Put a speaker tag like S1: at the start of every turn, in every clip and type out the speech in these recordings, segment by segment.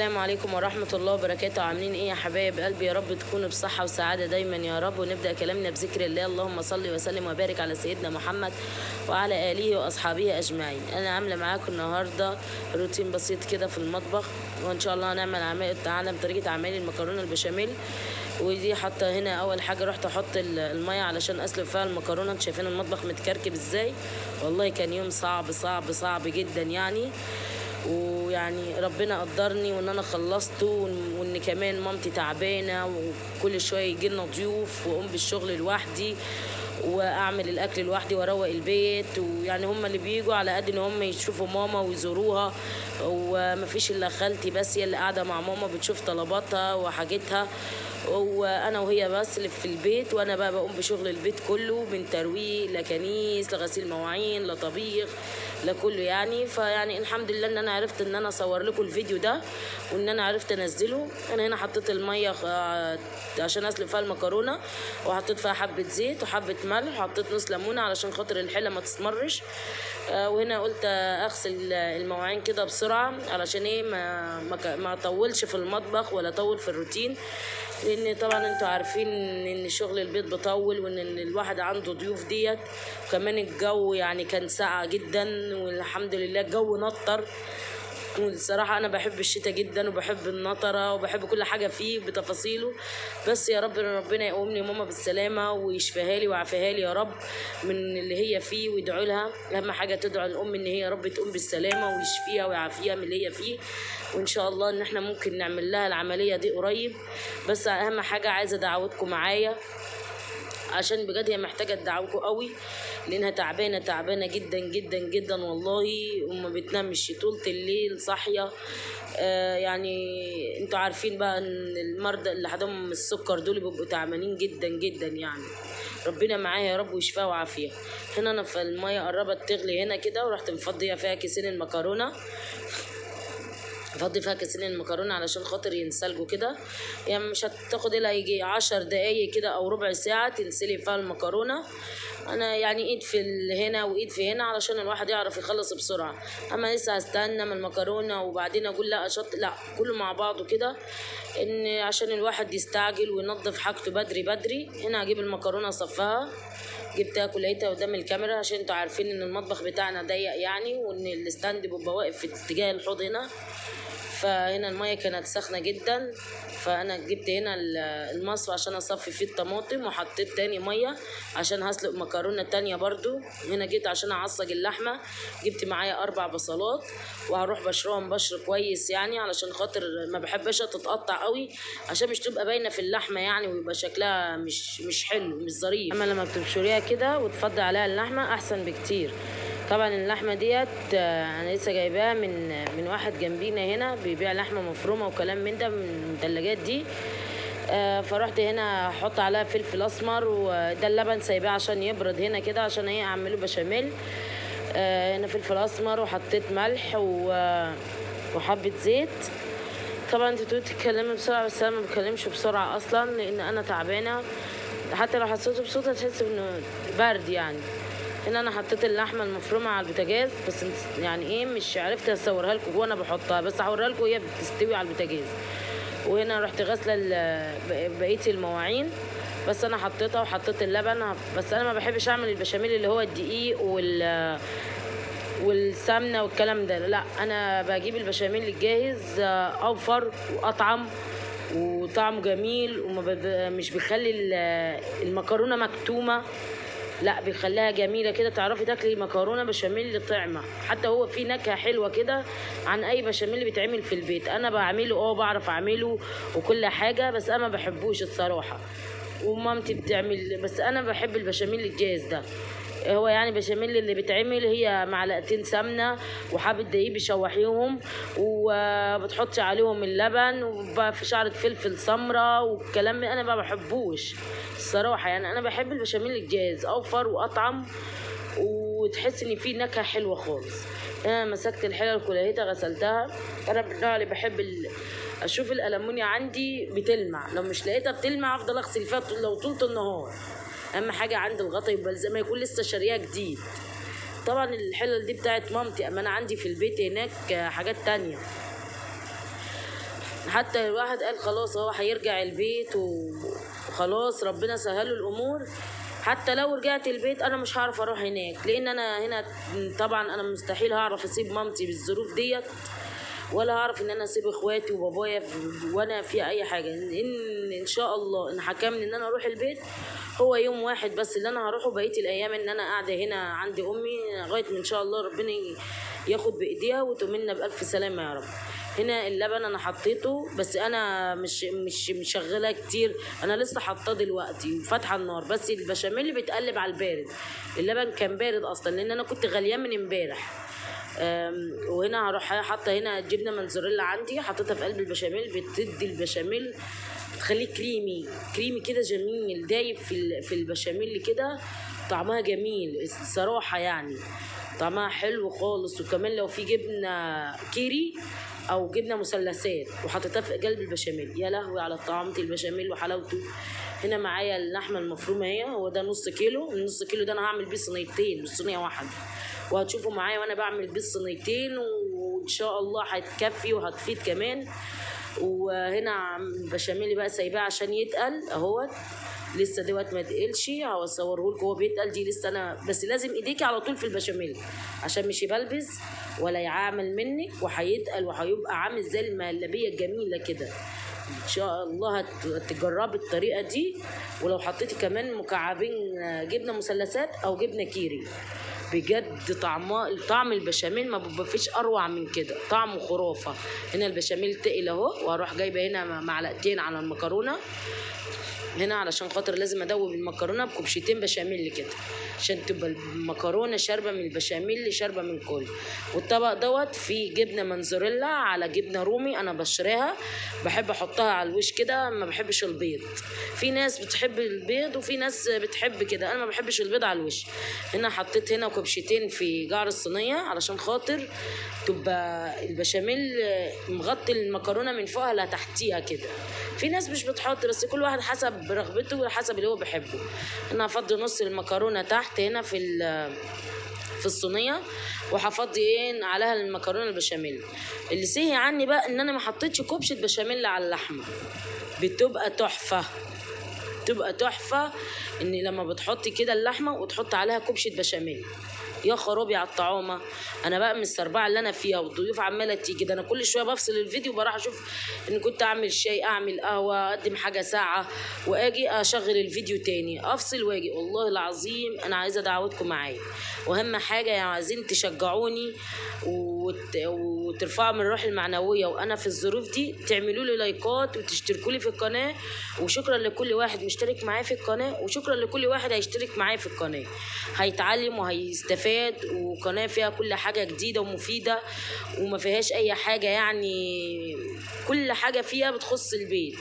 S1: السلام عليكم ورحمة الله وبركاته. عاملين ايه يا حبايب قلبي؟ يا رب تكونوا بصحة وسعادة دايما يا رب. ونبدأ كلامنا بذكر الله. اللهم صل وسلم وبارك على سيدنا محمد وعلى آله وأصحابه أجمعين. أنا عاملة معاكم النهاردة روتين بسيط كده في المطبخ، وإن شاء الله هنعلم طريقة عمل المكرونة البشاميل. ودي حاطة هنا أول حاجة رحت أحط المية علشان أسلق فيها المكرونة. انتوا شايفين المطبخ متكركب ازاي؟ والله كان يوم صعب صعب صعب جدا يعني، ويعني ربنا قدرني وان انا خلصته، وان كمان مامتي تعبانه وكل شويه يجي لنا ضيوف واقوم بالشغل لوحدي واعمل الاكل لوحدي واروق البيت. ويعني هم اللي بيجوا على قد ان هم يشوفوا ماما ويزوروها، ومفيش الا خالتي بس هي اللي قاعده مع ماما بتشوف طلباتها وحاجتها، وانا وهي بس اللي في البيت. وانا بقى بقوم بشغل البيت كله، من ترويق لكنيس لغسيل مواعين لطبيخ لكله يعني. فيعني الحمد لله ان انا عرفت ان انا اصور لكم الفيديو ده وان انا عرفت انزله. انا هنا حطيت الميه عشان اسلق فيها المكرونه، وحطيت فيها حبه زيت وحبه ملح، وحطيت نص ليمونه علشان خاطر الحله ما تسمرش. وهنا قلت اغسل المواعين كده بسرعه علشان ايه ما اطولش في المطبخ ولا اطول في الروتين، لان طبعا انتوا عارفين ان شغل البيت بطول وان الواحد عنده ضيوف ديت. وكمان الجو يعني كان ساقع جدا، والحمد لله الجو نطر. والصراحة أنا بحب الشتاء جدا وبحب النطرة وبحب كل حاجة فيه بتفاصيله. بس يا رب ربنا يقومني ماما بالسلامة ويشفيها لي ويعافيها لي يا رب من اللي هي فيه، ويدعوا لها. أهم حاجة تدعو الأم إن هي يا رب تقوم بالسلامة ويشفيها ويعافيها من اللي هي فيه، وإن شاء الله إن إحنا ممكن نعمل لها العملية دي قريب. بس أهم حاجة عايزة دعوتكم معايا، عشان بجد هي محتاجة دعوتكم قوي، لانها تعبانه جدا جدا جدا والله، وما بتنامش طول الليل صاحيه. يعني انتوا عارفين بقى ان المرضى اللي عندهم السكر دول بيبقوا تعبانين جدا جدا يعني. ربنا معاها يا رب ويشفيها وعافيها. هنا انا في الميه قربت تغلي هنا كده، ورحت مفضيه فيها كيسين المكرونه. افضي فيها كيسين المكرونه علشان خاطر ينسلجوا كده، يعني مش هتاخد الا يجي 10 دقايق كده او ربع ساعه تنسلي فيها المكرونه. انا يعني ايد في هنا وايد في هنا علشان الواحد يعرف يخلص بسرعه. اما لسه هستنى من المكرونه وبعدين اقول لا لا كله مع بعضه كده، ان عشان الواحد يستعجل وينظف حاجته بدري بدري. هنا هجيب المكرونه اصفها، جبتها كليتها قدام الكاميرا عشان انتوا عارفين ان المطبخ بتاعنا ضيق يعني، وان الستاند بيبقى واقف في اتجاه الحوض هنا. فهنا المية كانت سخنة جدا، فانا جبت هنا المصفى عشان اصفي فيه الطماطم، وحطيت تاني مية عشان هسلق مكرونة تانية برضو. هنا جيت عشان اعصج اللحمة، جبت معايا 4 بصلات وهروح بشرهم بشر كويس يعني، علشان خاطر ما بحبش تتقطع قوي عشان مش تبقى باينة في اللحمة يعني، ويبقى شكلها مش حلو مش ظريف. اما لما بتبشريها كده وتفضي عليها اللحمة احسن بكتير. طبعا اللحمه ديت انا لسه جايباها من واحد جنبينا هنا بيبيع لحمه مفرومه وكلام من ده، من المثلجات دي. فرحت هنا احط عليها فلفل اسمر، وده اللبن سايباه عشان يبرد هنا كده عشان ايه اعمله بشاميل. هنا فلفل اسمر، وحطيت ملح وحبه زيت. طبعا انتوا بتقولوا تتكلمي بسرعه، بس انا ما بتكلمش بسرعه اصلا لان انا تعبانه. حتى لو حسيته بصوت هتحس انه برد يعني. هنا انا حطيت اللحمه المفرومه على البوتاجاز، بس يعني ايه مش عرفت اصورها لكم وانا بحطها، بس هوريها لكم وهي بتستوي على البوتاجاز. وهنا رحت غاسله بقيه المواعين، بس انا حطيتها وحطيت اللبن. بس انا ما بحبش اعمل البشاميل اللي هو الدقيق والسمنه والكلام ده، لا انا بجيب البشاميل الجاهز اوفر واطعم وطعمه جميل، ومش بيخلي المكرونه مكتومه، لا بيخليها جميله كده، تعرفي تاكلي مكرونه بشاميل طعمه. حتى هو في نكهه حلوه كده عن اي بشاميل بيتعمل في البيت. انا بعمله بعرف اعمله وكل حاجه، بس انا ما بحبوش الصراحه، ومامتي بتعمل. بس انا بحب البشاميل الجاهز ده. هو يعني بشاميل اللي بيتعمل هي معلقتين سمنه وحبه دقيق بشوحيهم، وبتحطي عليهم اللبن وفي شعره فلفل سمراء والكلام. انا ما بحبوش الصراحه يعني، انا بحب البشاميل الجاهز اوفر واطعم، وتحس ان فيه نكهه حلوه خالص. انا مسكت الحله الكليتها غسلتها. انا من النوع اللي بحب اشوف الالمونيا عندي بتلمع، لو مش لقيتها بتلمع افضل اغسل فيها لو طول النهار. اهم حاجه عند الغطا يبقى زي ما يكون لسه شاريها جديد. طبعا الحلل دي بتاعت مامتي، اما انا عندي في البيت هناك حاجات تانية. حتى الواحد قال خلاص هو هيرجع البيت وخلاص ربنا سهله الامور. حتى لو رجعت البيت انا مش هعرف اروح هناك، لان انا هنا طبعا انا مستحيل هعرف اسيب مامتي بالظروف ديت، ولا هعرف ان انا اسيب اخواتي وبابايا وانا في اي حاجه. ان شاء الله ان حكمني ان انا اروح البيت هو يوم واحد بس اللي انا هروحه، بقيه الايام ان انا قاعده هنا عند امي لغايه ما ان شاء الله ربنا ياخد بايديها وتمنا بالف سلامه يا رب. هنا اللبن انا حطيته، بس انا مش مشغله كتير، انا لسه حاطاه دلوقتي وفاتحه النار، بس البشاميل بيتقلب على البارد. اللبن كان بارد اصلا لان انا كنت غليان من امبارح. وهنا هروح حاطه هنا جبنه موتزاريلا عندي، حطيتها في قلب البشاميل، بتدي البشاميل بتخليه كريمي كده جميل، دايب في البشاميل كده، طعمها جميل الصراحه يعني، طعمها حلو خالص. وكمان لو في جبنه كيري او جبنه مثلثات وحطيتها في قلب البشاميل، يا لهوي على طعمه البشاميل وحلاوته. هنا معايا اللحمه المفرومه اهي، هو ده نص كيلو. النص كيلو ده انا هعمل بيه صينيتين مش صينيه واحده، وهتشوفوا معايا وانا بعمل بيه الصينيتين، وان شاء الله هتكفي وهتفيد كمان. وهنا البشاميل بقى سايباه عشان يتقل اهوت، لسه دوت ما تقلش، هصورهولكوا وهو بيتقل. دي لسه انا بس لازم ايديكي على طول في البشاميل عشان مش يبلبز ولا يعمل منك، وهيتقل وهيبقى عامل زي المهلبيه الجميله كده. ان شاء الله هتجربي الطريقه دي. ولو حطيتي كمان مكعبين جبنه مثلثات او جبنه كيري، بجد طعم البشاميل ما بيبقى فيش اروع من كده، طعمه خرافه. هنا البشاميل تقل اهو، وهروح جايبه هنا معلقتين على المكرونه هنا، علشان خاطر لازم ادوب المكرونه بكبشتين بشاميل كده عشان تبقى المكرونه شاربه من البشاميل شاربه من كل. والطبق دوت فيه جبنه موتزاريلا على جبنه رومي، انا بشتريها بحب احطها على الوش كده، ما بحبش البيض. في ناس بتحب البيض وفي ناس بتحب كده، انا ما بحبش البيض على الوش. هنا حطيت هنا كبشتين في جعر الصينيه علشان خاطر تبقى البشاميل مغطي المكرونه من فوقها لتحتيها كده. في ناس مش بتحط، بس كل واحد حسب رغبته وحسب اللي هو بيحبه. انا هفضي نص المكرونه تحت هنا في الصينيه، وهفضي عليها المكرونه البشاميل. اللي سهي عني بقى ان انا ما حطيتش كبشه بشاميل على اللحمه، بتبقى تحفه ان لما بتحطي كده اللحمه وتحط عليها كبشه بشاميل، يا خرابي على الطعامه. انا بقى من السربعه اللي انا فيها والضيوف عماله تيجي ده، انا كل شويه بفصل الفيديو بروح اشوف ان كنت اعمل شاي، اعمل قهوه، اقدم حاجه ساعه، واجي اشغل الفيديو تاني افصل واجي. والله العظيم انا عايزه دعوتكم معايا، واهم حاجه يا عايزين تشجعوني وترفعوا من الروح المعنويه، وانا في الظروف دي تعملوا لي لايكات وتشتركوا لي في القناه. وشكرا لكل واحد مشترك معايا في القناه، وشكرا لكل واحد هيشترك معايا في القناه، هيتعلم وهيستفاد. وقناه فيها كل حاجه جديده ومفيده، وما فيهاش اي حاجه يعني، كل حاجه فيها بتخص البيت،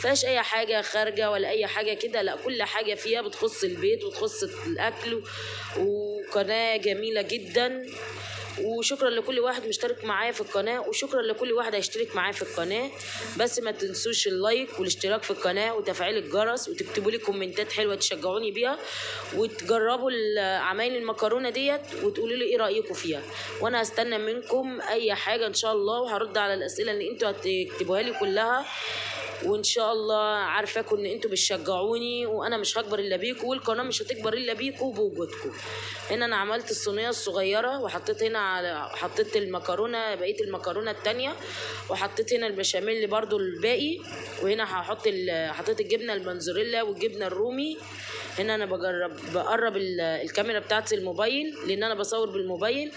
S1: فيهاش اي حاجه خارجه ولا اي حاجه كده، لا كل حاجه فيها بتخص البيت وتخص الاكل. وقناه جميله جدا. وشكرا لكل واحد مشترك معايا في القناه، وشكرا لكل واحد هيشترك معايا في القناه. بس ما تنسوش اللايك والاشتراك في القناه وتفعيل الجرس، وتكتبوا لي كومنتات حلوه تشجعوني بيها، وتجربوا عمايل المكرونه ديت وتقولوا لي ايه رايكم فيها. وانا هستنى منكم اي حاجه ان شاء الله، وهرد على الاسئله اللي انتوا هتكتبوها لي كلها. وان شاء الله عارفاكم ان انتوا بتشجعوني، وانا مش هكبر الا بيكم، والقناه مش هتكبر الا بيكم وبوجودكم. هنا انا عملت الصينيه الصغيره، وحطيت هنا حطيت المكرونه، بقيه المكرونه التانية، وحطيت هنا البشاميل برضو الباقي. وهنا حطيت الجبنه الموتزاريلا والجبنه الرومي. هنا انا بقرب الكاميرا بتاعت الموبايل لان انا بصور بالموبايل.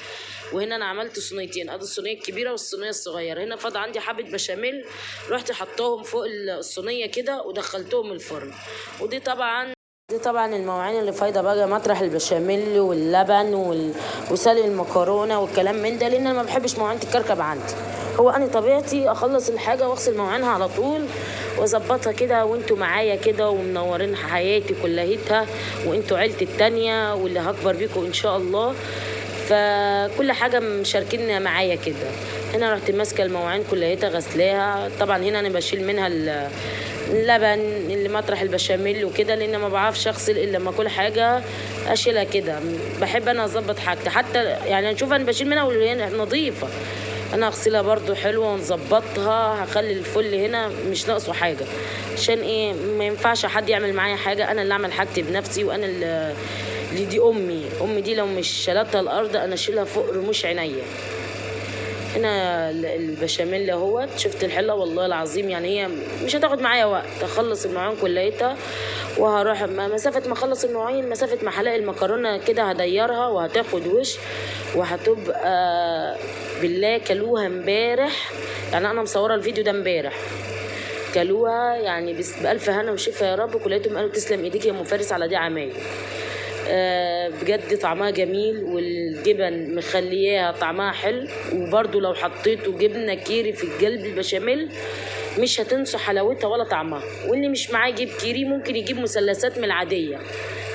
S1: وهنا انا عملت صينيتين، ادي الصينيه الكبيره والصينيه الصغيره. هنا فاض عندي حبه بشاميل، رحت حطاهم فوق الصينيه كده ودخلتهم الفرن. ودي طبعا المواعين اللي فايضه بقى مطرح البشاميل واللبن وسلق المكرونه والكلام من ده، لان انا ما بحبش مواعين تتكركب عندي. هو انا طبيعتي اخلص الحاجه واغسل مواعينها على طول واظبطها كده، وانتوا معايا كده ومنورين حياتي كلها، وانتوا عيلتي التانية واللي هكبر بيكم ان شاء الله، فكل حاجه مشاركين معايا كده. هنا رحت ماسكه المواعين كلها غسلاها. طبعا هنا انا بشيل منها اللبن اللي مطرح البشاميل وكده، لان ما بعرفش اغسل الا لما كل حاجه اشيلها كده. بحب انا اظبط حاجتي، حتى يعني نشوف انا بشيل منها وهي نظيفه، انا هغسلها برضو حلوه ونظبطها، هخلي الفل هنا مش ناقصه حاجه، عشان ايه؟ ما ينفعش حد يعمل معايا حاجه، انا اللي اعمل حاجتي بنفسي، وانا اللي دي امي دي لو مش شالتها الارض انا اشيلها فوق رموش عينيا. هنا البشاميل اهوت، شفت الحله والله العظيم يعني هي مش هتاخد معايا وقت، اخلص المواعين كليتها وهروح مسافه ما اخلص المواعين مسافه ما هلاقي المكرونه كده هديرها وهتاخد وش وهتبقى. بالله كلوها امبارح، يعني انا مصوره الفيديو ده امبارح، كلوها يعني بألف هنا وشفا يا رب. كليتهم قالوا تسلم ايديك يا ام فارس على دي عمايل. بجد طعمها جميل، والجبن مخلياها طعمها حلو، وبرضو لو حطيتوا جبنه كيري في القلب البشاميل مش هتنسوا حلاوتها ولا طعمها. واللي مش معاه يجيب كيري، ممكن يجيب مثلثات من العاديه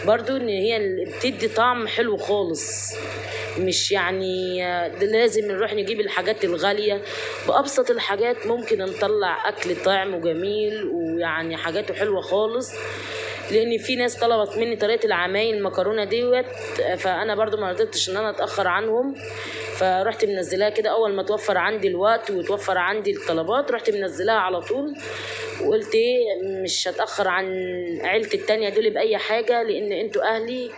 S1: برضو، ان هي بتدي طعم حلو خالص. مش يعني لازم نروح نجيب الحاجات الغالية، بأبسط الحاجات ممكن نطلع أكل طعم وجميل ويعني حاجاته حلوة خالص. لأن في ناس طلبت مني طريقة العمايل المكرونة ديت، فأنا برضو ما رضيتش إن أنا أتأخر عنهم، فرحت منزلاها كده أول ما توفر عندي الوقت وتوفر عندي الطلبات، رحت منزلاها على طول، وقلت ايه مش هتأخر عن عيلتي التانية دول بأي حاجة، لأن انتوا أهلي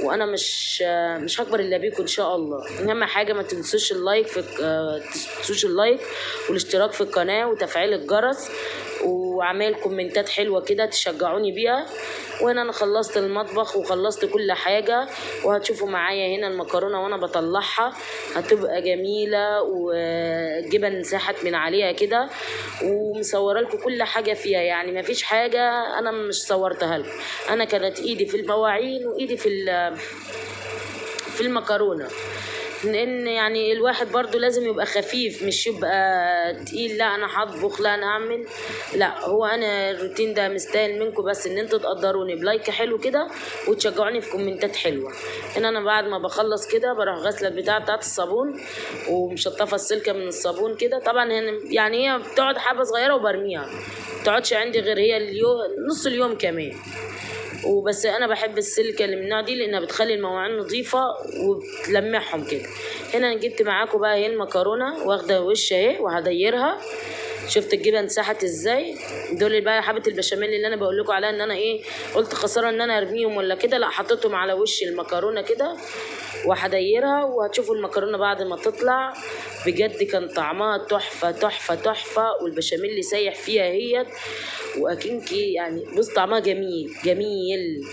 S1: وأنا مش هكبر إلا بيكم إن شاء الله. أهم حاجة ما تنسوش اللايك والاشتراك في القناة وتفعيل الجرس وعمال كومنتات حلوة كده تشجعوني بيها. وهنا انا خلصت المطبخ وخلصت كل حاجة، وهتشوفوا معايا هنا المكرونة وانا بطلعها هتبقى جميلة، والجبن ساحت من عليها كده، ومصوره لكم كل حاجة فيها، يعني ما فيش حاجة انا مش صورتها لكم. انا كانت ايدي في المواعين وايدي في المكرونة، لان يعني الواحد برضو لازم يبقى خفيف، مش يبقى تقيل. لا انا هطبخ، لا انا اعمل، لا هو انا الروتين ده مستاهل منكم بس ان انتوا تقدروني بلايك حلو كده وتشجعوني في كومنتات حلوه. ان انا بعد ما بخلص كده بروح غاسله البتاعه بتاعت الصابون ومشطفه السلكه من الصابون كده. طبعا يعني هي بتقعد حبه صغيره وبرميها، ما بتقعدش عندي غير هي اليوم نص اليوم كمان وبس. انا بحب السلكه اللي من النوع دي لانها بتخلي المواعين نظيفه وبتلمعهم كده. هنا انا جبت معاكم بقى هي المكرونه واخده وش اهي وهديرها. شفت الجبن ساحت ازاي؟ دول بقى حبه البشاميل اللي انا بقول لكم عليها، ان انا ايه قلت خساره ان انا ارميهم ولا كده، لا حطيتهم على وش المكرونه كده وهديرها. وهتشوفوا المكرونه بعد ما تطلع بجد كان طعمها تحفه تحفه تحفه، والبشاميل اللي سايح فيها هي واكنكي يعني بص طعمها جميل جميل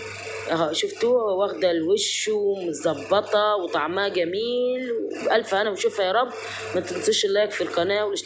S1: اهو. شفتوها واخده الوش ومظبطه وطعمها جميل، والف انا وشوفها يا رب. ما تنسوش اللايك في القناه والاشتراك